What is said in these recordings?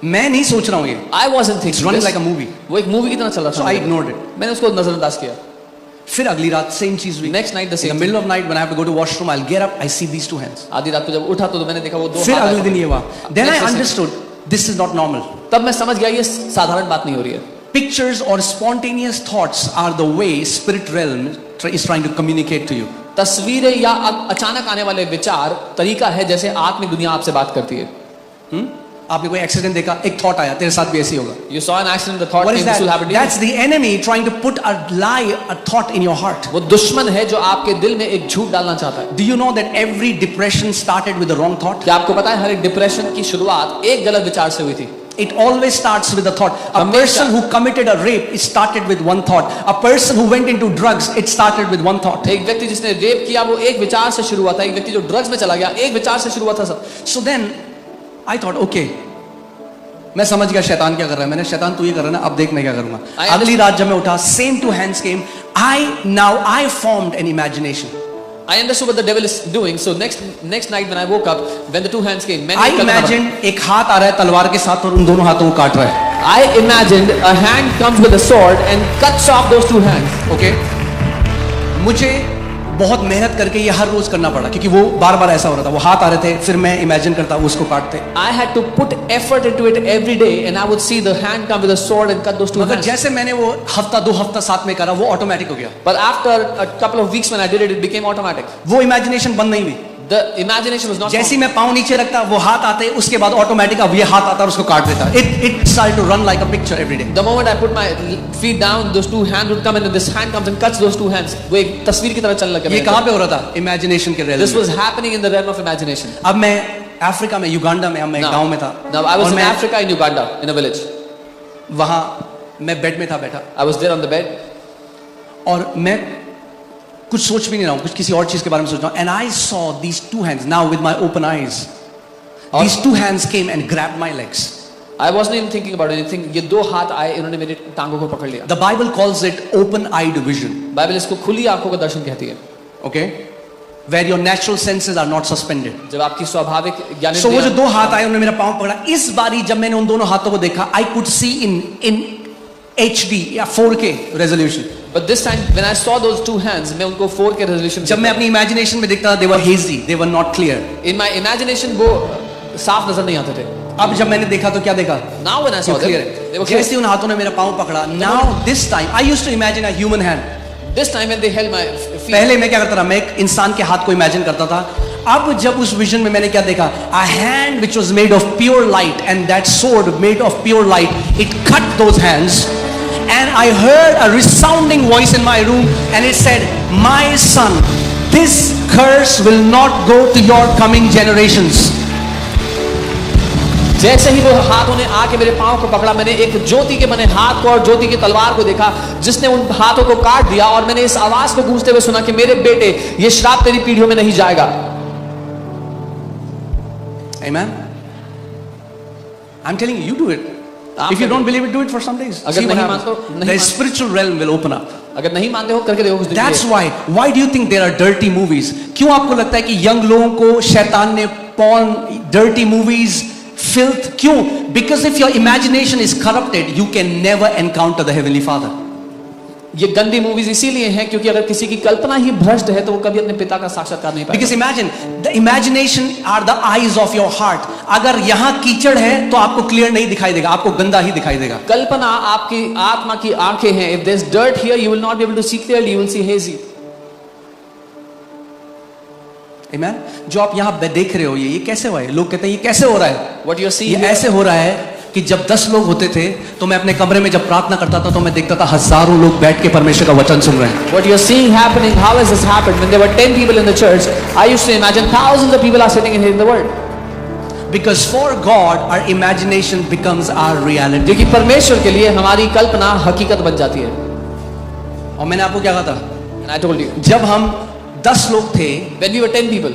मैं नहीं सोच रहा हूँ ये. I wasn't thinking. It's running this. like a movie. वो एक मूवी की तरह चल रहा था. So I ignored it. मैंने उसको नजरअंदाज किया. फिर अगली रात सेम चीज हुई. Next night the In the same. middle of night when I have to go to washroom, I'll get up. I see these two hands. आधी रात को जब उठा तो मैंने देखा वो दो फिर हाथ अगले आए. दिन ये हुआ. Then I Next day understood this is not normal. तब मैं समझ गया ये साधारण बात नहीं हो रही है. Pictures or spontaneous thoughts are the way spirit realm is trying to communicate to you. तस्वीरें या अचानक आने वाले विचार तरीका है जैसे आत्मिक दुनिया आपसे बात करती है. आपने कोई एक्सीडेंट देखा, एक थॉट आया, तेरे साथ भी ऐसे ही होगा. You saw an accident, the thought What came, is this will that? happen to you. That's the enemy trying to put a lie, a thought in your heart. वो दुश्मन है जो आपके दिल में एक झूठ डालना चाहता है. Do you know that every depression started with the wrong thought? क्या आपको पता है हर एक डिप्रेशन की शुरुआत एक गलत विचार से हुई थी. It always starts with a thought. A person who committed a rape, it started with one thought. A person who went into drugs, it started with one thought. एक व्यक्ति जिसने रेप किया वो एक विचार से शुरू हुआ था. एक व्यक्ति जो ड्रग्स में चला गया एक विचार से शुरू हुआ था सब. So then I thought, okay, मैं समझ गया शैतान क्या कर रहा है. मैंने शैतान तू ये कर रहा है ना, अब देख मैं क्या करूंगा. अगली रात जब मैं उठा, same two hands came. I formed an imagination. I understood what the devil is doing. So next night when I woke up, when the two hands came, I imagined एक हाथ आ रहा है तलवार के साथ और उन दोनों हाथों को काट रहा है. I imagined a hand comes with a sword and cuts off those two hands. Okay? मुझे बहुत मेहनत करके ये हर रोज करना पड़ा क्योंकि वो बार बार ऐसा हो रहा था. वो हाथ आ रहे थे, फिर मैं इमेजिन करता वो उसको काटते. I had to put effort into it every day, and I would see the hand come with a sword and cut those two मगर hands. जैसे मैंने वो हफ्ता 2 हफ्ता साथ में करा, वो ऑटोमेटिक हो गया. But after a couple of weeks when I did it, it became automatic. वो इमेजिनेशन बंद नहीं हुई. The imagination was not. जैसे मैं पाँव नीचे रखता, वो हाथ आते, उसके बाद ऑटोमेटिक अब ये हाथ आता और उसको काट देता. It started to run like a picture every day. The moment I put my feet down, those two hands would come and this hand comes and cuts those two hands. वो एक तस्वीर की तरह चलने लगा. ये कहाँ पे हो रहा था? इमेजिनेशन के realm. This was happening in the realm of imagination. अब मैं अफ्रीका में, युगांडा में, मैं गांव में था. Now I was in Africa in Uganda in a village. वहाँ मैं बेड में था बैठा. I was there on the bed. और मैं कुछ सोच भी नहीं रहा हूँ, कुछ किसी और चीज के बारे में सोच रहा हूँ. And I saw these two hands now with my open eyes. These two hands came and grabbed my legs. I wasn't even thinking about anything. ये दो हाथ आए, इन्होंने मेरी टांगों को पकड़ लिया. The Bible calls it open-eyed vision. Bible इसको खुली आंखों का दर्शन कहती है. Okay? Where your natural senses are not suspended. जब आपकी स्वाभाविक ज्ञान. So वो जो दो हाथ आए, उन्होंने मेरा पाँव पकड़ा. इस बारी जब मैंने उन दोनों हाथों को देखा, I could see in HD या 4K resolution. But this time when I saw those two hands, मैं उनको 4K resolution. जब मैं अपनी imagination में देखता था, they were hazy, they were not clear. In my imagination वो साफ नजर नहीं आते थे. अब जब मैंने देखा तो क्या देखा? Now when I saw them, they were clear. जैसे उन हाथों ने मेरा पाँव पकड़ा. Now this time I used to imagine a human hand. This time when they held my feet. पहले मैं क्या करता था? मैं एक इंसान के हाथ को इमेजिन करता था. अब जब उस विजन में मैंने क्या देखा? A hand which was made of pure light and that sword made of pure light, it cut those hands. And I heard a resounding voice in my room and it said, my son, this curse will not go to your coming generations. जैसे ही वो हाथों ने आके मेरे पाँव को पकड़ा, मैंने एक ज्योति के बने हाथ को और ज्योति की तलवार को देखा जिसने उन हाथों को काट दिया. और मैंने इस आवाज को गूंजते हुए सुना कि मेरे बेटे, ये श्राप तेरी पीढ़ियों में नहीं जाएगा. Amen. I'm telling you, you do it. If you don't believe it, do it for some days. अगर नहीं मानते हो, the spiritual realm will open up. अगर नहीं मानते हो करके देखो कुछ दिन. That's why do you think there are dirty movies? क्यों आपको लगता है कि यंग लोगों को शैतान ने porn, dirty movies, filth? क्यों? Because if your imagination is corrupted, you can never encounter the heavenly Father. ये गंदी मूवीज इसीलिए हैं क्योंकि अगर किसी की कल्पना ही भ्रष्ट है तो वो कभी अपने पिता का साक्षात्कार नहीं पाएगा. Because imagine, the imagination are the eyes of your heart. अगर यहाँ कीचड़ है तो आपको क्लियर नहीं दिखाई देगा, आपको गंदा ही दिखाई देगा. कल्पना आपकी आत्मा की आंखें हैं. If there's dirt here, you will not be able to see clearly. You will see hazy. Amen. जो आप यहाँ देख रहे हो ये कैसे हुआ है? लोग कहते हैं ये कैसे हो रहा है? What you are seeing ये ऐसे हो रहा है कि जब 10 लोग होते थे तो मैं अपने कमरे में जब प्रार्थना करता था तो मैं देखता था हजारों लोग बैठ के परमेश्वर का वचन सुन रहे हैं. What you are seeing happening, how has this happened? When there were 10 people in the church, I used to imagine thousands of people are sitting and hearing the word. Because for God, our imagination becomes our reality. क्योंकि परमेश्वर के लिए हमारी कल्पना हकीकत बन जाती है. और मैंने आपको क्या कहा था? And I told you. जब हम 10 लोग थे, when we were 10 people,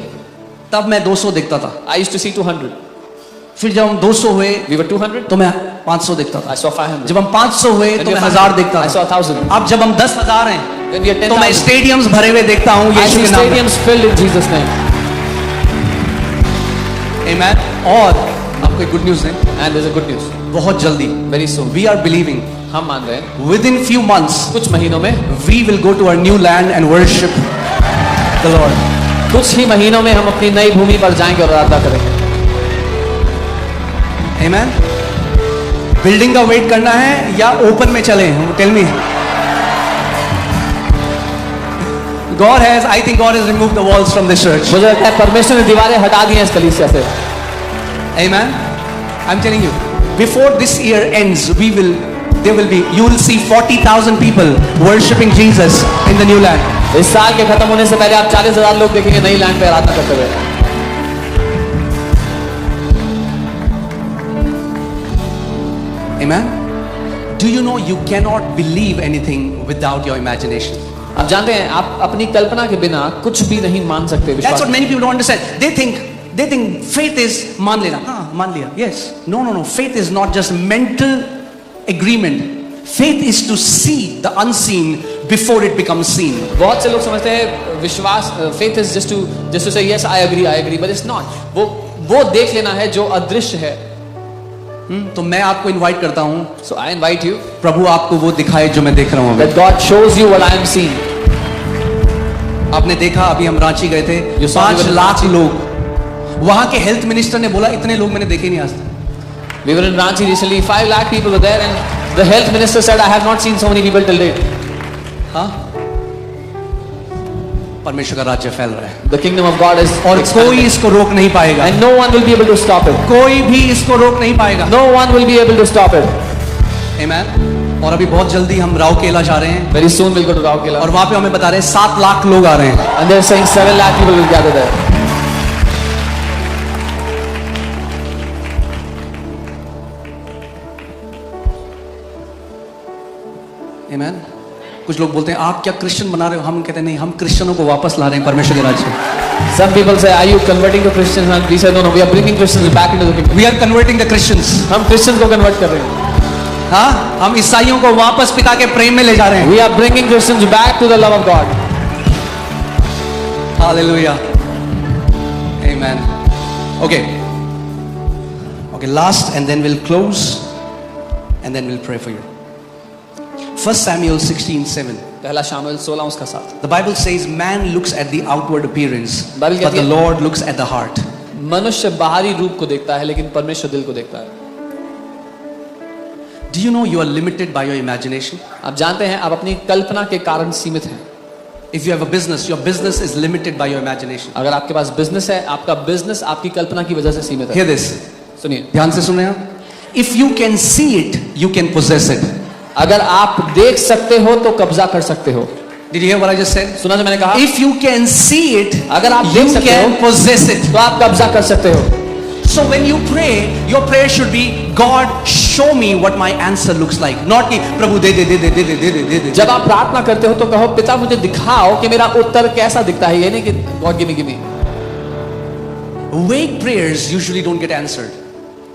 तब मैं 200 देखता था. I used to see 200. फिर जब हम 200 हुए, we were 200, तो मैं 500 देखता था. I saw 500. जब हम 500 हुए तो मैं 1000 देखता था. I saw 1000. अब जब हम 10,000 हैं, when we are 10,000, तो मैं स्टेडियम्स भरे हुए देखता हूँ यीशु के नाम में. stadiums filled in Jesus name. Amen. और अब आपको एक गुड न्यूज है, And there's a good news. बहुत जल्दी Very soon. We are believing हम मान रहे हैं विद इन फ्यू मंथ्स कुछ महीनों में, we will go to our new land and worship the Lord. कुछ ही महीनों में हम अपनी नई भूमि पर जाएंगे और आराधना करेंगे. Amen. बिल्डिंग का वेट करना है या ओपन में चले? Tell me. God has, I think God has removed the walls from this church. मुझे लगता है परमेश्वर ने दीवारें हटा दी हैं इस कलीसिया से. Amen. I'm telling you, before this year ends, there will be, you will see 40,000 people worshiping Jesus in the new land. इस साल के खत्म होने से पहले आप 40,000 लोग देखेंगे नई लैंड पे आराधना करते हुए. Amen. Do you know you cannot believe anything without your imagination? आप जानते हैं आप अपनी कल्पना के बिना कुछ भी नहीं मान सकते. That's विश्वास what many people don't understand. They think faith is मान लेना. हाँ, मान लिया. Yes. No. Faith is not just mental agreement. Faith is to see the unseen before it becomes seen. बहुत से लोग समझते हैं विश्वास, faith is just to say yes I agree, but it's not. वो देख लेना है जो अदृश्य है. तो मैं आपको इनवाइट करता हूं, So I invite you प्रभु आपको वो दिखाए जो मैं देख रहा हूं. that God shows you what I am seeing. आपने देखा अभी हम रांची गए थे, You saw 5 me when lakh Ranchi. लोग. वहां के हेल्थ मिनिस्टर ने बोला इतने लोग मैंने देखे नहीं आज तक. We were in Ranchi recently. 5 lakh people were there, and the health minister said, "I have not seen so many people till date." हाँ, परमेश्वर का राज्य फैल रहा है The kingdom of God is और कोई expanding, इसको रोक नहीं पाएगा. and no one will be able to stop it. कोई भी इसको रोक नहीं पाएगा. No one will be able to stop it. Amen. और अभी बहुत जल्दी हम राउरकेला जा रहे हैं Very soon we'll go to Raurkela, और वहां पे हमें बता रहे हैं 7 लाख लोग आ रहे हैं. and they're saying 7 lakh people will gather there. Amen. कुछ लोग बोलते हैं आप क्या क्रिश्चियन बना रहे हो? हम कहते हैं नहीं, हम क्रिश्चियनों को वापस ला रहे हैं परमेश्वर के राज्य में. Some people say, "Are you converting to Christians?" And we say, "No, we are bringing Christians back into the kingdom." We are converting the Christians. हम Christians को convert कर रहे हैं. हाँ, हम ईसाइयों को वापस पिता के प्रेम में ले जा रहे हैं. We are bringing Christians back to the love of God. Hallelujah. Amen. Okay. Last, and then we'll close, and then we'll pray for you. 1 Samuel 16:7. पहला शामुएल 16 उसका 7. The Bible says man looks at the outward appearance, Bible but कहती the है- Lord looks at the heart. मनुष्य बाहरी रूप को देखता है लेकिन परमेश्वर दिल को देखता है. Do you know you are limited by your imagination? आप जानते हैं आप अपनी कल्पना के कारण सीमित हैं. If you have a business, your business is limited by your imagination. अगर आपके पास बिजनेस है, आपका बिजनेस आपकी कल्पना की वजह से सीमित है. Hear this. सुनिए, ध्यान से सुने आप. If you can see it, you can possess it. अगर आप देख सकते हो तो कब्जा कर सकते हो. Did you hear what I just said? सुना जो मैंने कहा? If you can see it, अगर आप you देख सकते can हो possess it. तो आप कब्जा कर सकते हो. So when you pray, your prayer should be, God, show me what my answer looks like. Not कि प्रभु दे दे. जब आप प्रार्थना करते हो तो कहो पिता मुझे दिखाओ कि मेरा उत्तर कैसा दिखता है. ये नहीं कि God give me. Vague prayers usually don't get answered.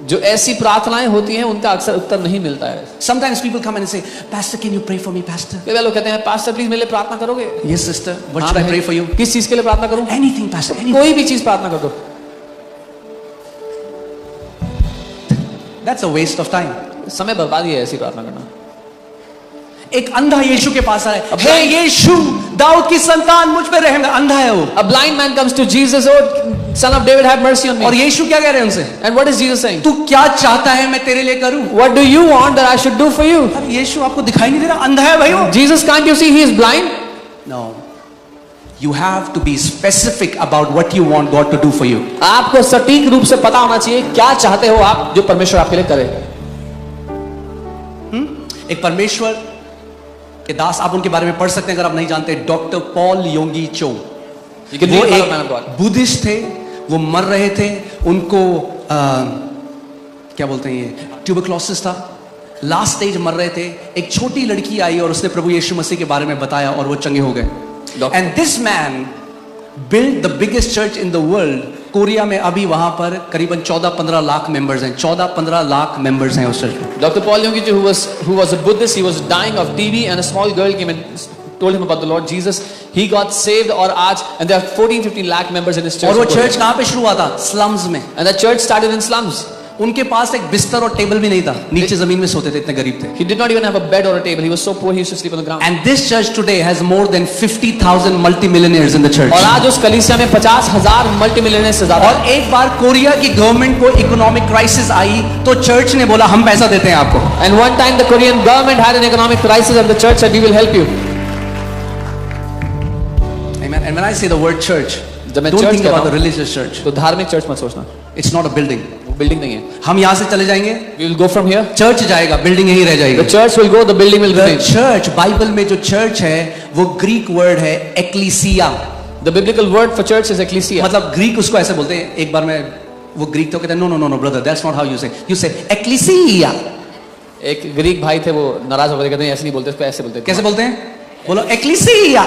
जो ऐसी प्रार्थनाएं होती हैं उनका अक्सर उत्तर नहीं मिलता है. Sometimes people come and say, Pastor, can you pray for me, Pastor? कई बार लोग कहते हैं पास्टर प्लीज मेरे लिए प्रार्थना करोगे? Yes, sister. What हाँ should I बहन, pray for you? किस चीज के लिए प्रार्थना करूं? Anything, Pastor. Anything. कोई भी चीज प्रार्थना कर दो. That's a waste of time. समय बर्बादी है ऐसी प्रार्थना करना. एक अंधा यीशु के पास आ रहा है. हे यीशु, दाऊद की संतान मुझ पे रहम. अंधा है वो. A blind man comes to Jesus, "Oh, son of David, have mercy on me." और यीशु क्या कह रहे हैं उनसे? And what is Jesus saying? तू क्या चाहता है मैं तेरे लिए करूं? What do you want that I should do for you? अरे यीशु आपको दिखाई नहीं दे रहा? अंधा है भाई वो. Jesus, can't you see he is blind? No. You have to be specific about what you want God to do for you. आपको सटीक रूप से पता होना चाहिए क्या चाहते हो आप जो परमेश्वर आपके लिए करे. एक परमेश्वर के दास, आप उनके बारे में पढ़ सकते हैं अगर आप नहीं जानते. डॉक्टर पॉल योंगी चो. You can वो read about man of एक God. बुद्धिस्ट थे. वो मर रहे थे. उनको क्या बोलते हैं, ये ट्यूबरक्लोसिस था. लास्ट स्टेज मर रहे थे. एक छोटी लड़की आई और उसने प्रभु यीशु मसीह के बारे में बताया और वो चंगे हो गए. And this man build the biggest church in the world. Korea में अभी वहां पर करीबन 14-15 लाख मेंबर्स हैं. 14-15 लाख मेंबर्स हैं उस चर्च में. Dr. Paul Yonggi, who was a Buddhist, he was dying of TB, and a small girl came and told him about the Lord Jesus. He got saved, और आज and there are 14-15 lakh members in his church. और वो church कहां पे शुरू हुआ था? Slums में. And the church started in slums. उनके पास एक बिस्तर और टेबल भी नहीं था, नीचे जमीन में सोते थे, इतने गरीब थे. He did not even have a bed or a table. He was so poor he used to sleep on the ground. And this church today has more than 50,000 multimillionaires in the church. और आज उस कलीसिया में 50,000 मल्टीमिलियनर से ज्यादा. और एक बार Korea की गवर्नमेंट को इकोनॉमिक क्राइसिस आई तो चर्च ने बोला हम पैसा देते हैं आपको. And one time the Korean government had an economic crisis and the church said we will help you. Amen. And when I say the word church, जब मैं don't church think कहता about the हूं, religious church. तो धार्मिक church मत सोचना. It's not a building. वो building नहीं है. हम यहाँ से चले जाएंगे, We will go from here. Church जाएगा, बिल्डिंग यहीं रह The जाएगी. church will go, the building will The remain. church, Bible में जो चर्च है वो ग्रीक वर्ड है एक्लीसिया. The biblical word for church is ecclesia. मतलब ग्रीक उसको ऐसे बोलते हैं. एक बार मैं वो ग्रीक तो कहते हैं no no no no brother, that's not how you say ecclesia. एक ग्रीक भाई थे, वो नाराज होकर कहते हैं ऐसे नहीं बोलते, इसको ऐसे बोलते. कैसे बोलते हैं? बोलो एक्लीसिया.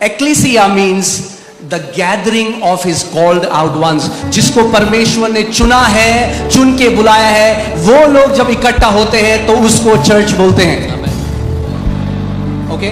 Ecclesia means the gathering of his called out ones. जिसको परमेश्वर ने चुना है, चुन के बुलाया है, वो लोग जब इकट्ठा होते हैं तो उसको चर्च बोलते हैं. ओके?